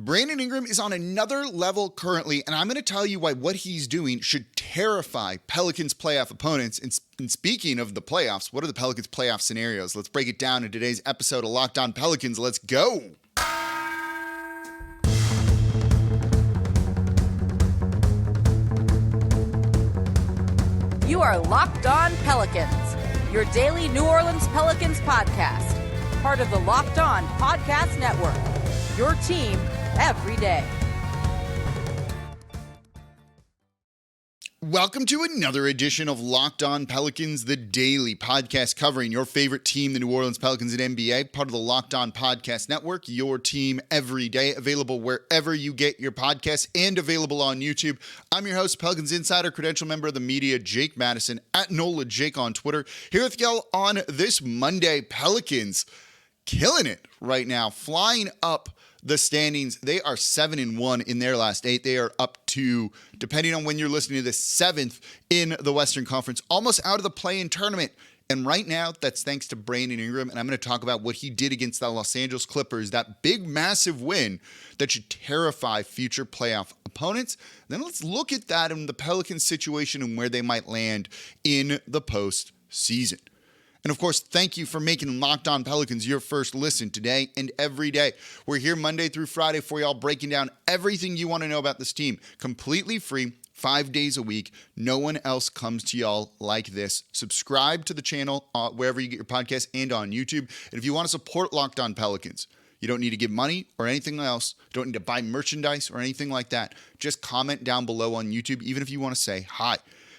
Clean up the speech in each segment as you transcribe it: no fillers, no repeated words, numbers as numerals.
Brandon Ingram is on another level currently, and I'm going to tell you why what he's doing should terrify Pelicans playoff opponents. And speaking of the playoffs, what are the Pelicans playoff scenarios? Let's break it down in today's episode of Locked On Pelicans. Let's go. You are Locked On Pelicans, your daily New Orleans Pelicans podcast, part of the Locked On Podcast Network, your team every day. Welcome to another edition of Locked On Pelicans, the daily podcast covering your favorite team, the New Orleans Pelicans at NBA, part of the Locked On Podcast Network, your team every day, available wherever you get your podcasts and available on YouTube. I'm your host, Pelicans Insider, credential member of the media, Jake Madison, at NOLA Jake on Twitter, here with y'all on this Monday. Pelicans killing it right now, flying up the standings. They are 7-1 in their last 8. They are up to, depending on when you're listening to this, 7th in the Western Conference, almost out of the play-in tournament. And right now, that's thanks to Brandon Ingram. And I'm going to talk about what he did against the Los Angeles Clippers, that big, massive win that should terrify future playoff opponents. Then let's look at that in the Pelicans situation and where they might land in the postseason. And of course, thank you for making Locked On Pelicans your first listen today and every day. We're here Monday through Friday for y'all, breaking down everything you want to know about this team. Completely free, 5 days a week. No one else comes to y'all like this. Subscribe to the channel wherever you get your podcasts and on YouTube. And if you want to support Locked On Pelicans, you don't need to give money or anything else. You don't need to buy merchandise or anything like that. Just comment down below on YouTube, even if you want to say hi.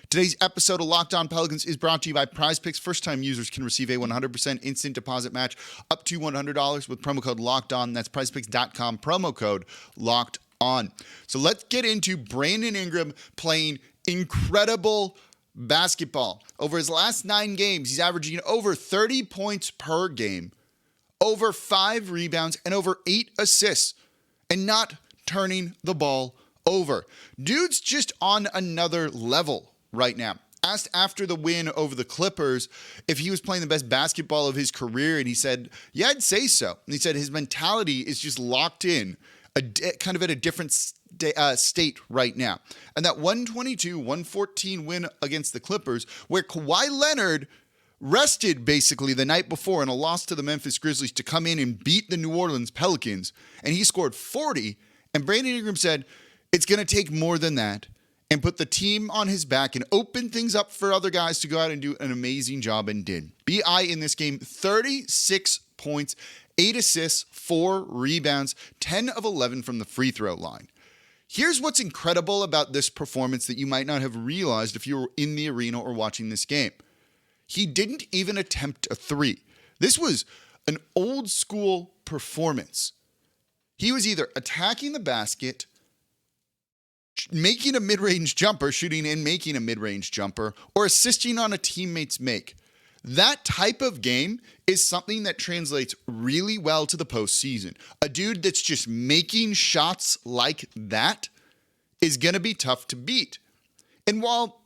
Today's episode of Locked On Pelicans is brought to you by Prize Picks. First-time users can receive a 100% instant deposit match up to $100 with promo code Locked On. That's prizepicks.com, promo code Locked On. So let's get into Brandon Ingram playing incredible basketball. Over his last 9 games, he's averaging over 30 points per game, over 5 rebounds, and over 8 assists, and not turning the ball over. Dude's just on another level right now. Asked after the win over the Clippers if he was playing the best basketball of his career, and he said, yeah, I'd say so. And he said his mentality is just locked in, kind of at a different state right now. And that 122-114 win against the Clippers, where Kawhi Leonard rested basically the night before in a loss to the Memphis Grizzlies to come in and beat the New Orleans Pelicans, and he scored 40, and Brandon Ingram said, it's going to take more than that, and put the team on his back and open things up for other guys to go out and do an amazing job, and did. B.I. in this game, 36 points, 8 assists, 4 rebounds, 10 of 11 from the free throw line. Here's what's incredible about this performance that you might not have realized if you were in the arena or watching this game. He didn't even attempt a 3. This was an old school performance. He was either attacking the basket, making a mid-range jumper, shooting and making a mid-range jumper, or assisting on a teammate's make. That type of game is something that translates really well to the postseason. A dude that's just making shots like that is going to be tough to beat. And while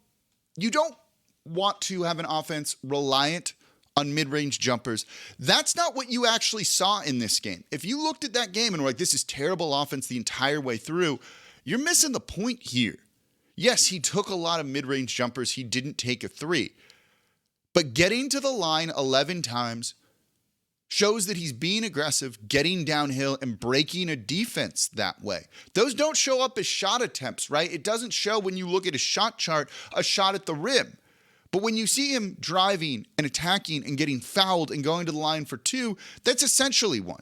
you don't want to have an offense reliant on mid-range jumpers, that's not what you actually saw in this game. If you looked at that game and were like, this is terrible offense the entire way through, you're missing the point here. Yes, he took a lot of mid-range jumpers. He didn't take a 3. But getting to the line 11 times shows that he's being aggressive, getting downhill, and breaking a defense that way. Those don't show up as shot attempts, right? It doesn't show when you look at his shot chart, a shot at the rim. But when you see him driving and attacking and getting fouled and going to the line for 2, that's essentially 1.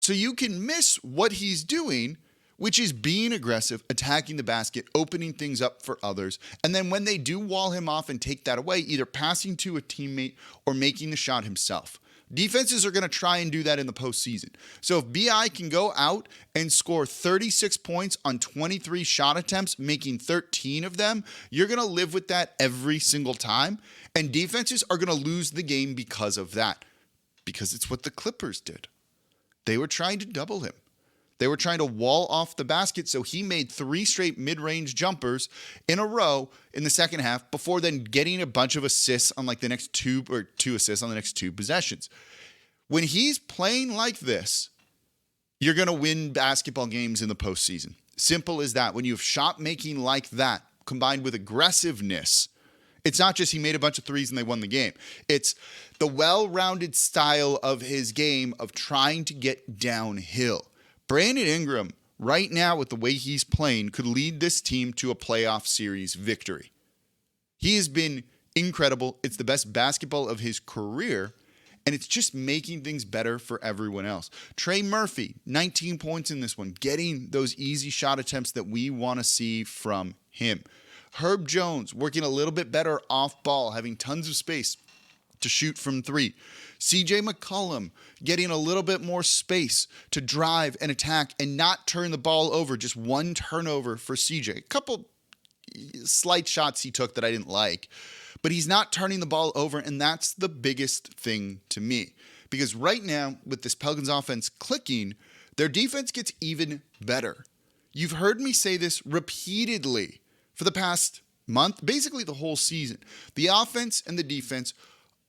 So you can miss what he's doing, which is being aggressive, attacking the basket, opening things up for others. And then when they do wall him off and take that away, either passing to a teammate or making the shot himself. Defenses are going to try and do that in the postseason. So if B.I. can go out and score 36 points on 23 shot attempts, making 13 of them, you're going to live with that every single time. And defenses are going to lose the game because of that. Because it's what the Clippers did. They were trying to double him. They were trying to wall off the basket, so he made 3 straight mid-range jumpers in a row in the second half before then getting a bunch of assists on like the next 2 assists on the next 2 possessions. When he's playing like this, you're going to win basketball games in the postseason. Simple as that. When you have shot making like that, combined with aggressiveness, it's not just he made a bunch of threes and they won the game. It's the well-rounded style of his game of trying to get downhill. Brandon Ingram, right now with the way he's playing, could lead this team to a playoff series victory. He has been incredible. It's the best basketball of his career, and it's just making things better for everyone else. Trey Murphy, 19 points in this one, getting those easy shot attempts that we want to see from him. Herb Jones working a little bit better off ball, having tons of space to shoot from three. CJ McCollum getting a little bit more space to drive and attack and not turn the ball over. Just one turnover for CJ. A couple slight shots he took that I didn't like, but he's not turning the ball over, and that's the biggest thing to me. Because right now, with this Pelicans offense clicking, their defense gets even better. You've heard me say this repeatedly for the past month, basically the whole season. The offense and the defense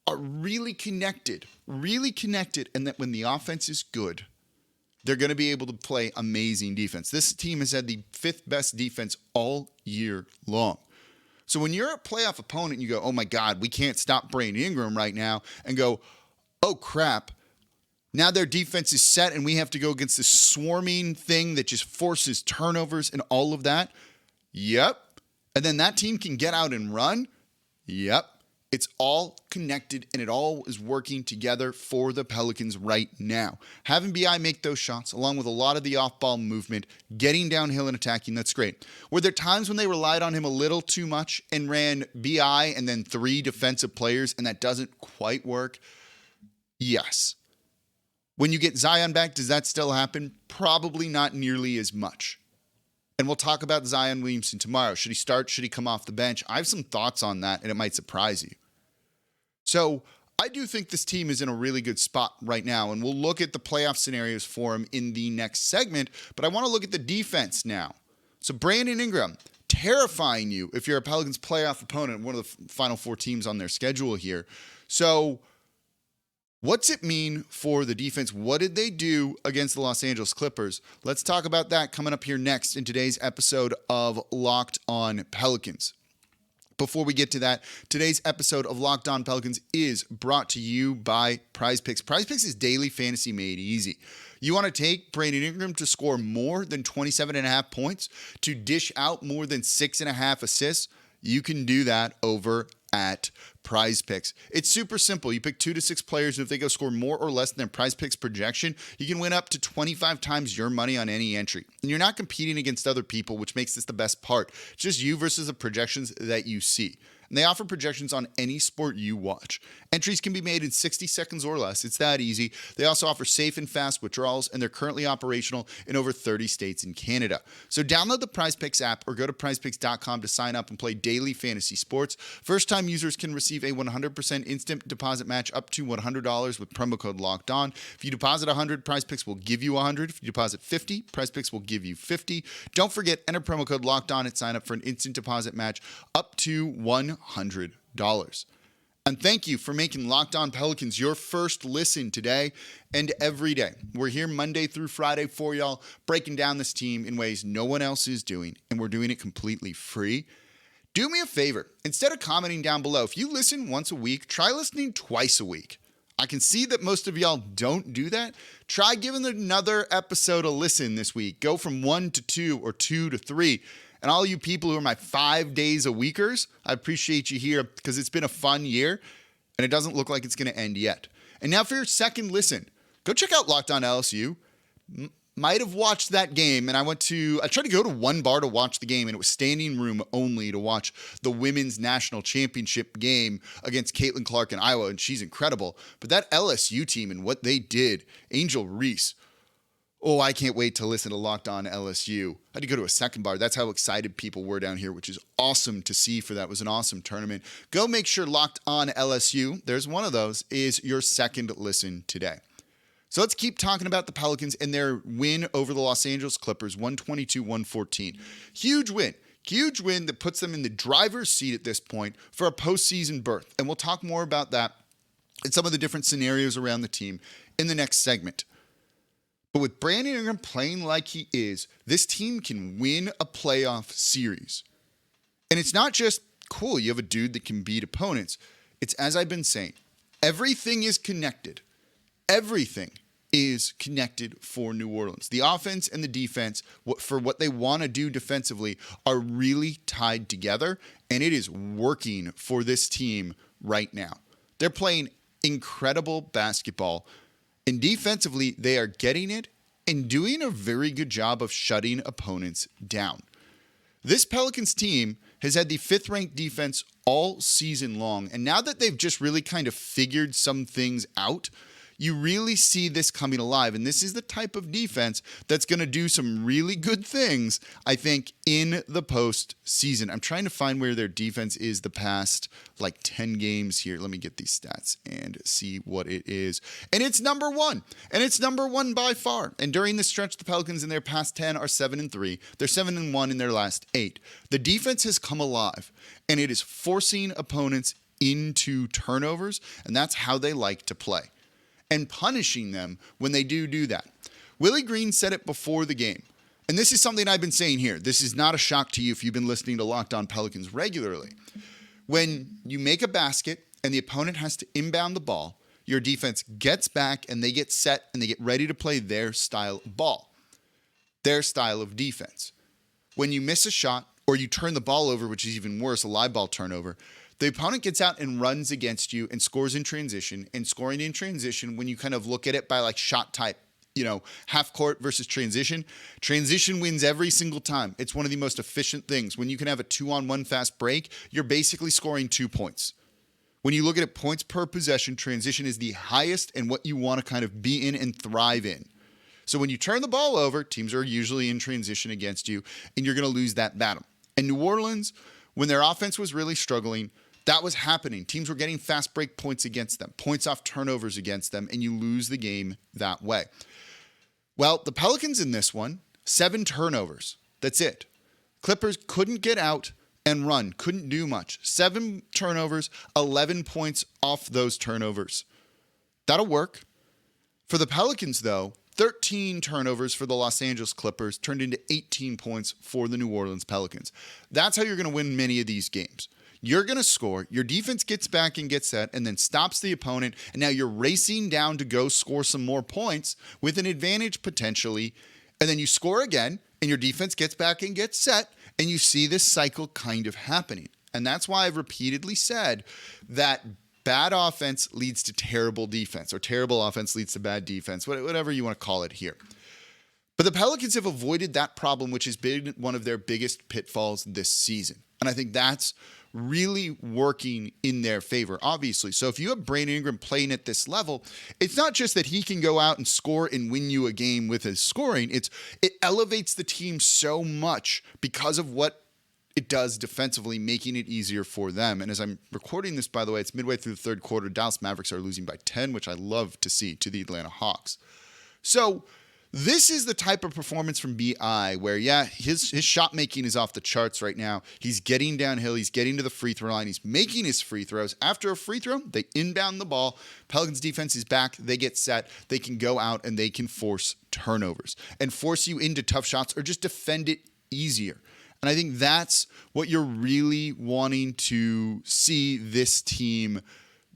are really connected, and that when the offense is good, they're going to be able to play amazing defense. This team has had the 5th best defense all year long. So when you're a playoff opponent and you go, oh my God, we can't stop Brandon Ingram right now, and go, oh crap, now their defense is set and we have to go against this swarming thing that just forces turnovers and all of that. Yep. And then that team can get out and run. Yep. It's all connected and it all is working together for the Pelicans right now. Having BI make those shots, along with a lot of the off-ball movement, getting downhill and attacking, that's great. Were there times when they relied on him a little too much and ran BI and then 3 defensive players and that doesn't quite work? Yes. When you get Zion back, does that still happen? Probably not nearly as much. And we'll talk about Zion Williamson tomorrow. Should he start? Should he come off the bench? I have some thoughts on that, and it might surprise you. So I do think this team is in a really good spot right now, and we'll look at the playoff scenarios for him in the next segment, but I want to look at the defense now. So Brandon Ingram, terrifying you if you're a Pelicans playoff opponent, one of the final 4 teams on their schedule here. So what's it mean for the defense? What did they do against the Los Angeles Clippers? Let's talk about that coming up here next in today's episode of Locked On Pelicans. Before we get to that, today's episode of Locked On Pelicans is brought to you by Prize Picks. Prize Picks is daily fantasy made easy. You want to take Brandon Ingram to score more than 27.5 points, to dish out more than 6.5 assists? You can do that over at Prize Picks. It's super simple. You pick 2 to 6 players, and if they go score more or less than their Prize Picks projection, you can win up to 25 times your money on any entry. And you're not competing against other people, which makes this the best part. It's just you versus the projections that you see. And they offer projections on any sport you watch. Entries can be made in 60 seconds or less. It's that easy. They also offer safe and fast withdrawals, and they're currently operational in over 30 states in Canada. So download the PrizePicks app or go to prizepicks.com to sign up and play daily fantasy sports. First-time users can receive a 100% instant deposit match up to $100 with promo code Locked On. If you deposit $100, PrizePicks will give you $100. If you deposit $50, PrizePicks will give you $50. Don't forget, enter promo code Locked On and sign up for an instant deposit match up to $100. And thank you for making Locked On Pelicans your first listen today and every day. We're here Monday through Friday for y'all, breaking down this team in ways no one else is doing, and we're doing it completely free. Do me a favor. Instead of commenting down below, if you listen once a week, try listening twice a week. I can see that most of y'all don't do that. Try giving another episode a listen this week. Go from 1 to 2 or 2 to 3. And all you people who are my 5 days a weekers, I appreciate you here because it's been a fun year and it doesn't look like it's going to end yet. And now for your second listen, go check out Locked On LSU. Might have watched that game, and I tried to go to one bar to watch the game, and it was standing room only to watch the women's national championship game against Caitlin Clark in Iowa, and she's incredible. But that LSU team and what they did, Angel Reese, oh, I can't wait to listen to Locked On LSU. I had to go to a second bar. That's how excited people were down here, which is awesome to see for that. It was an awesome tournament. Go make sure Locked On LSU, there's one of those, is your second listen today. So let's keep talking about the Pelicans and their win over the Los Angeles Clippers, 122-114. Huge win that puts them in the driver's seat at this point for a postseason berth. And we'll talk more about that and some of the different scenarios around the team in the next segment. But with Brandon Ingram playing like he is, this team can win a playoff series. And it's not just, cool, you have a dude that can beat opponents. It's, as I've been saying, everything is connected. Everything is connected for New Orleans. The offense and the defense, for what they want to do defensively, are really tied together, and it is working for this team right now. They're playing incredible basketball, and defensively, they are getting it and doing a very good job of shutting opponents down. This Pelicans team has had the 5th-ranked defense all season long, and now that they've just really kind of figured some things out, you really see this coming alive. And this is the type of defense that's going to do some really good things, I think, in the postseason. I'm trying to find where their defense is the past, 10 games here. Let me get these stats and see what it is. And it's number 1. And it's number 1 by far. And during this stretch, the Pelicans in their past 10 are 7-3. They're 7-1 in their last 8. The defense has come alive, and it is forcing opponents into turnovers, and that's how they like to play, and punishing them when they do that. Willie Green said it before the game, and this is something I've been saying here. This is not a shock to you if you've been listening to Locked On Pelicans regularly. When you make a basket and the opponent has to inbound the ball, your defense gets back and they get set and they get ready to play their style of ball, their style of defense. When you miss a shot or you turn the ball over, which is even worse, a live ball turnover, the opponent gets out and runs against you and scores in transition. And scoring in transition, when you kind of look at it by shot type, half court versus transition wins every single time. It's one of the most efficient things. When you can have a 2-on-1 fast break, you're basically scoring 2 points. When you look at it points per possession, transition is the highest and what you want to kind of be in and thrive in. So when you turn the ball over, teams are usually in transition against you, and you're going to lose that battle. And New Orleans, when their offense was really struggling, that was happening. Teams were getting fast break points against them, points off turnovers against them, and you lose the game that way. Well, the Pelicans in this one, 7 turnovers. That's it. Clippers couldn't get out and run, couldn't do much. 7 turnovers, 11 points off those turnovers. That'll work. For the Pelicans, though, 13 turnovers for the Los Angeles Clippers turned into 18 points for the New Orleans Pelicans. That's how you're going to win many of these games. You're going to score, your defense gets back and gets set, and then stops the opponent, and now you're racing down to go score some more points with an advantage potentially, and then you score again, and your defense gets back and gets set, and you see this cycle kind of happening. And that's why I've repeatedly said that bad offense leads to terrible defense, or terrible offense leads to bad defense, whatever you want to call it here. But the Pelicans have avoided that problem, which has been one of their biggest pitfalls this season. And I think that's really working in their favor, obviously. So if you have Brandon Ingram playing at this level, it's not just that he can go out and score and win you a game with his scoring. It elevates the team so much because of what it does defensively, making it easier for them. And as I'm recording this, by the way, it's midway through the third quarter. Dallas Mavericks are losing by 10, which I love to see, to the Atlanta Hawks. So this is the type of performance from BI where, his shot making is off the charts right now. He's getting downhill. He's getting to the free throw line. He's making his free throws. After a free throw, they inbound the ball. Pelicans defense is back. They get set. They can go out and they can force turnovers and force you into tough shots or just defend it easier. And I think that's what you're really wanting to see this team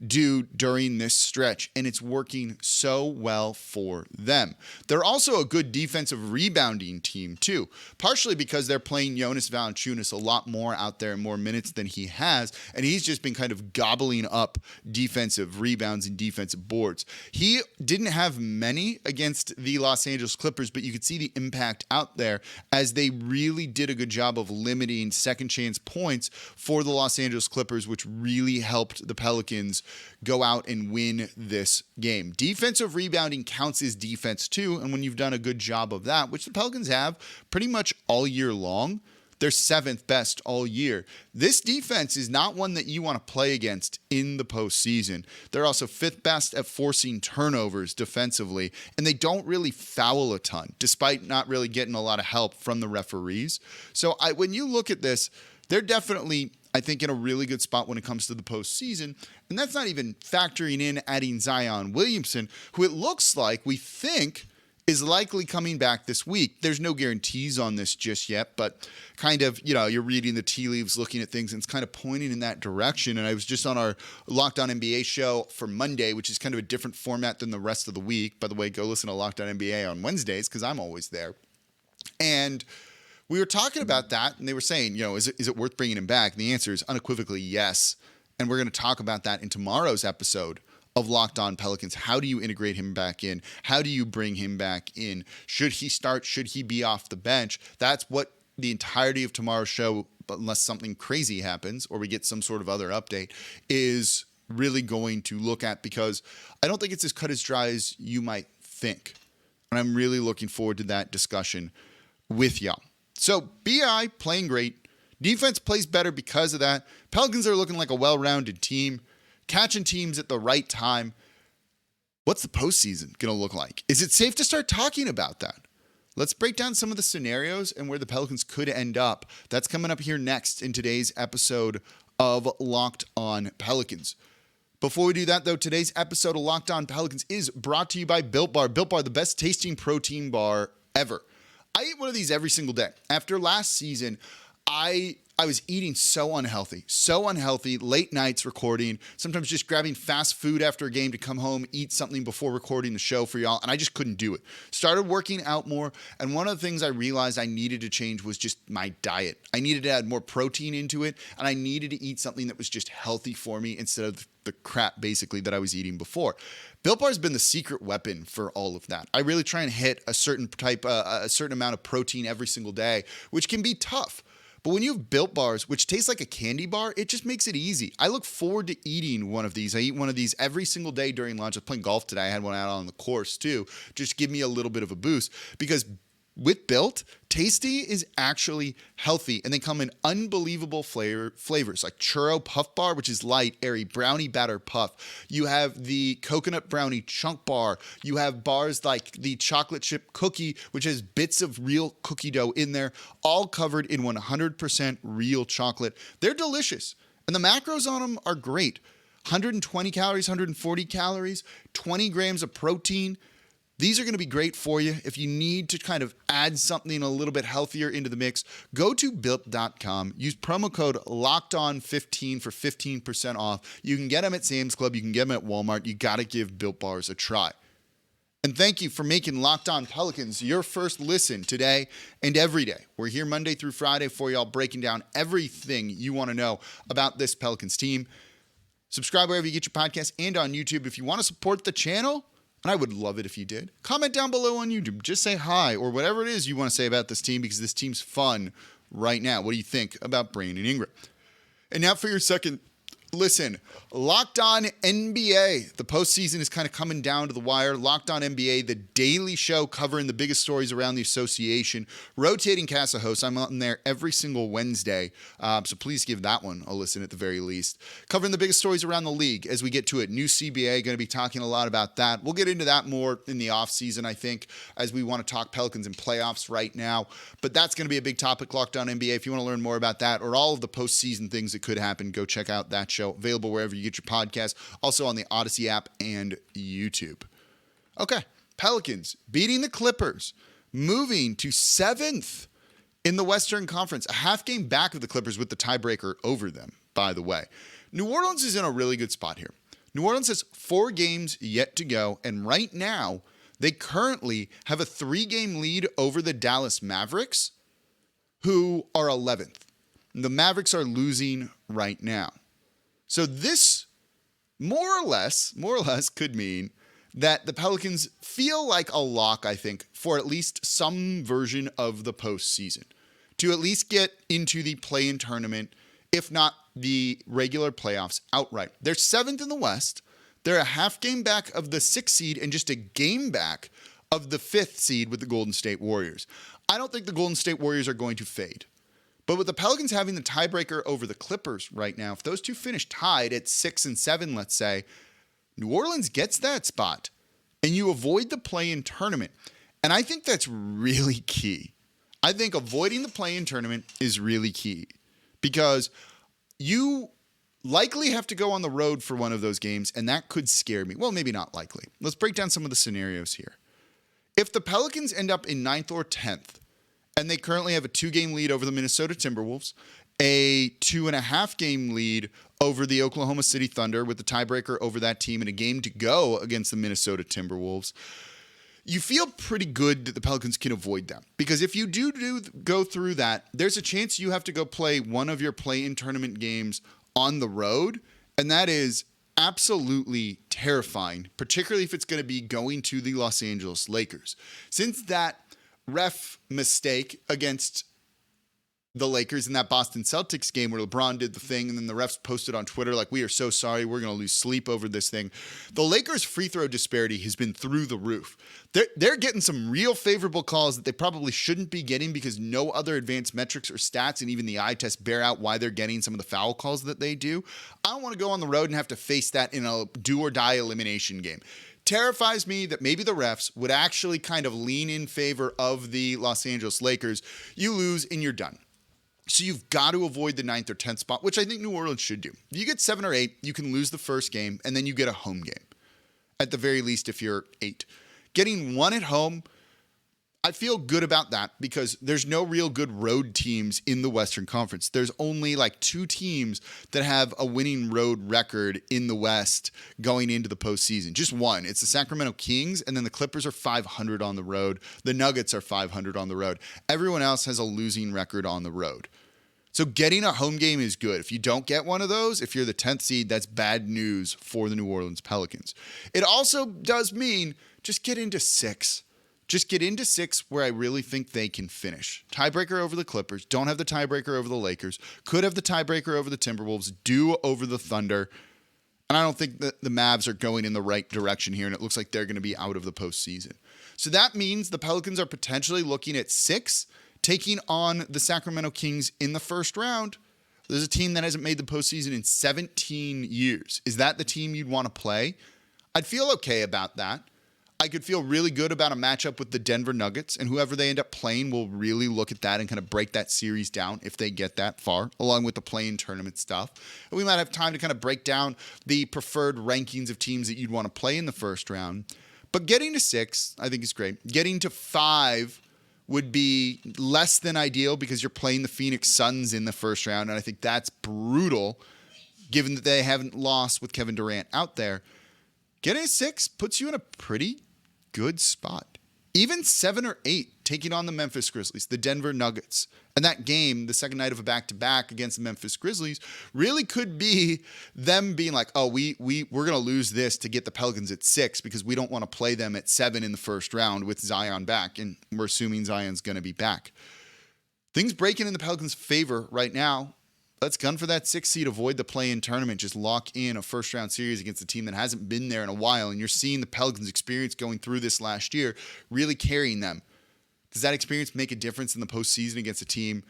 do during this stretch, and it's working so well for them. They're also a good defensive rebounding team too, partially because they're playing Jonas Valanciunas a lot more out there in more minutes than he has, and he's just been kind of gobbling up defensive rebounds and defensive boards. He didn't have many against the Los Angeles Clippers, but you could see the impact out there as they really did a good job of limiting second chance points for the Los Angeles Clippers, which really helped the Pelicans go out and win this game. Defensive rebounding counts as defense too, and when you've done a good job of that, which the Pelicans have pretty much all year long, they're 7th best all year. This defense is not one that you want to play against in the postseason. They're also 5th best at forcing turnovers defensively, and they don't really foul a ton, despite not really getting a lot of help from the referees. So when you look at this, they're definitely, I think, in a really good spot when it comes to the postseason. And that's not even factoring in adding Zion Williamson, who it looks like we think is likely coming back this week. There's no guarantees on this just yet, but kind of, you're reading the tea leaves, looking at things, and it's kind of pointing in that direction. And I was just on our Locked On NBA show for Monday, which is kind of a different format than the rest of the week. By the way, go listen to Locked On NBA on Wednesdays because I'm always there. And we were talking about that, and they were saying, is it worth bringing him back? And the answer is unequivocally yes. And we're going to talk about that in tomorrow's episode of Locked On Pelicans. How do you integrate him back in? How do you bring him back in? Should he start? Should he be off the bench? That's what the entirety of tomorrow's show, unless something crazy happens or we get some sort of other update, is really going to look at, because I don't think it's as cut as dry as you might think. And I'm really looking forward to that discussion with y'all. So BI playing great. Defense plays better because of that. Pelicans are looking like a well-rounded team, catching teams at the right time. What's the postseason going to look like? Is it safe to start talking about that? Let's break down some of the scenarios and where the Pelicans could end up. That's coming up here next in today's episode of Locked On Pelicans. Before we do that, though, today's episode of Locked On Pelicans is brought to you by Built Bar. Built Bar, the best tasting protein bar ever. I eat one of these every single day. After last season, I was eating so unhealthy, late nights recording, sometimes just grabbing fast food after a game to come home, eat something before recording the show for y'all, and I just couldn't do it. Started working out more, and one of the things I realized I needed to change was just my diet. I needed to add more protein into it, and I needed to eat something that was just healthy for me instead of the crap, basically, that I was eating before. Built Bar has been the secret weapon for all of that. I really try and hit a certain amount of protein every single day, which can be tough. But when you have Built Bars, which taste like a candy bar, it just makes it easy. I look forward to eating one of these. I eat one of these every single day during lunch. I was playing golf today. I had one out on the course too. Just give me a little bit of a boost, because with Built, tasty is actually healthy, and they come in unbelievable flavors like churro puff bar, which is light, airy, brownie batter puff. You have the coconut brownie chunk bar. You have bars like the chocolate chip cookie, which has bits of real cookie dough in there, all covered in 100% real chocolate. They're delicious, and the macros on them are great. 120 calories, 140 calories, 20 grams of protein. These are going to be great for you. If you need to kind of add something a little bit healthier into the mix, go to Built.com. Use promo code LOCKEDON15 for 15% off. You can get them at Sam's Club. You can get them at Walmart. You got to give Built Bars a try. And thank you for making Locked On Pelicans your first listen today and every day. We're here Monday through Friday for y'all, breaking down everything you want to know about this Pelicans team. Subscribe wherever you get your podcasts and on YouTube. If you want to support the channel, and I would love it if you did, comment down below on YouTube. Just say hi or whatever it is you want to say about this team, because this team's fun right now. What do you think about Brandon Ingram? And now for your second listen, Locked On NBA. The postseason is kind of coming down to the wire. Locked On NBA, the daily show covering the biggest stories around the association. Rotating cast of hosts. I'm on there every single Wednesday, so please give that one a listen at the very least. Covering the biggest stories around the league as we get to it. New CBA, going to be talking a lot about that. We'll get into that more in the offseason, I think, as we want to talk Pelicans and playoffs right now. But that's going to be a big topic, Locked On NBA. If you want to learn more about that or all of the postseason things that could happen, go check out that show. Available wherever you get your podcast, also on the Odyssey app and YouTube. Okay, Pelicans beating the Clippers, moving to 7th in the Western Conference, a half game back of the Clippers with the tiebreaker over them, by the way. New Orleans is in a really good spot here. New Orleans has 4 games yet to go, and right now, they currently have a 3-game lead over the Dallas Mavericks, who are 11th. The Mavericks are losing right now. So this more or less could mean that the Pelicans feel like a lock, I think, for at least some version of the postseason, to at least get into the play-in tournament, if not the regular playoffs outright. They're 7th in the West. They're a half game back of the 6th seed and just a game back of the 5th seed with the Golden State Warriors. I don't think the Golden State Warriors are going to fade. But with the Pelicans having the tiebreaker over the Clippers right now, if those two finish tied at 6 and 7, let's say, New Orleans gets that spot and you avoid the play-in tournament. And I think that's really key. I think avoiding the play-in tournament is really key, because you likely have to go on the road for one of those games, and that could scare me. Well, maybe not likely. Let's break down some of the scenarios here. If the Pelicans end up in 9th or 10th, and they currently have a 2-game lead over the Minnesota Timberwolves, a 2.5-game lead over the Oklahoma City Thunder with the tiebreaker over that team and a game to go against the Minnesota Timberwolves, you feel pretty good that the Pelicans can avoid them. Because if you do go through that, there's a chance you have to go play one of your play-in tournament games on the road, and that is absolutely terrifying, particularly if it's going to be going to the Los Angeles Lakers. Since that ref mistake against the Lakers in that Boston Celtics game where LeBron did the thing and then the refs posted on Twitter like, we are so sorry, we're going to lose sleep over this thing. The Lakers' free throw disparity has been through the roof. They're getting some real favorable calls that they probably shouldn't be getting because no other advanced metrics or stats and even the eye test bear out why they're getting some of the foul calls that they do. I don't want to go on the road and have to face that in a do or die elimination game. Terrifies me that maybe the refs would actually kind of lean in favor of the Los Angeles Lakers. You lose and you're done. So you've got to avoid the 9th or 10th spot, which I think New Orleans should do. If you get 7 or 8, you can lose the first game, and then you get a home game. At the very least, if you're 8. Getting 1 at home, I feel good about that because there's no real good road teams in the Western Conference. There's only like 2 teams that have a winning road record in the West going into the postseason. Just one. It's the Sacramento Kings, and then the Clippers are 500 on the road. The Nuggets are 500 on the road. Everyone else has a losing record on the road. So getting a home game is good. If you don't get one of those, if you're the 10th seed, that's bad news for the New Orleans Pelicans. It also does mean just get into 6. Just get into 6 where I really think they can finish. Tiebreaker over the Clippers. Don't have the tiebreaker over the Lakers. Could have the tiebreaker over the Timberwolves. Do over the Thunder. And I don't think that the Mavs are going in the right direction here, and it looks like they're going to be out of the postseason. So that means the Pelicans are potentially looking at 6, taking on the Sacramento Kings in the first round. There's a team that hasn't made the postseason in 17 years. Is that the team you'd want to play? I'd feel okay about that. I could feel really good about a matchup with the Denver Nuggets, and whoever they end up playing will really look at that and kind of break that series down if they get that far, along with the play-in tournament stuff. And we might have time to kind of break down the preferred rankings of teams that you'd want to play in the first round. But getting to 6, I think is great. Getting to 5 would be less than ideal because you're playing the Phoenix Suns in the first round, and I think that's brutal given that they haven't lost with Kevin Durant out there. Getting a 6 puts you in a pretty good spot. Even 7 or 8 taking on the Memphis Grizzlies, the Denver Nuggets. And that game, the second night of a back-to-back against the Memphis Grizzlies, really could be them being like, oh, we're going to lose this to get the Pelicans at 6 because we don't want to play them at 7 in the first round with Zion back. And we're assuming Zion's going to be back. Things breaking in the Pelicans' favor right now. Let's gun for that 6 seed, avoid the play-in tournament, just lock in a first-round series against a team that hasn't been there in a while, and you're seeing the Pelicans' experience going through this last year really carrying them. Does that experience make a difference in the postseason against a team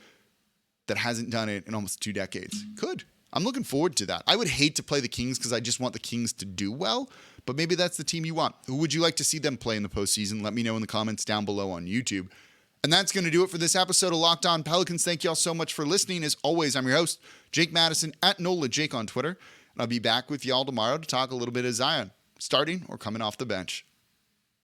that hasn't done it in almost 2 decades? Could. I'm looking forward to that. I would hate to play the Kings because I just want the Kings to do well, but maybe that's the team you want. Who would you like to see them play in the postseason? Let me know in the comments down below on YouTube. And that's going to do it for this episode of Locked On Pelicans. Thank you all so much for listening. As always, I'm your host, Jake Madison, at NolaJake on Twitter. And I'll be back with y'all tomorrow to talk a little bit of Zion, starting or coming off the bench.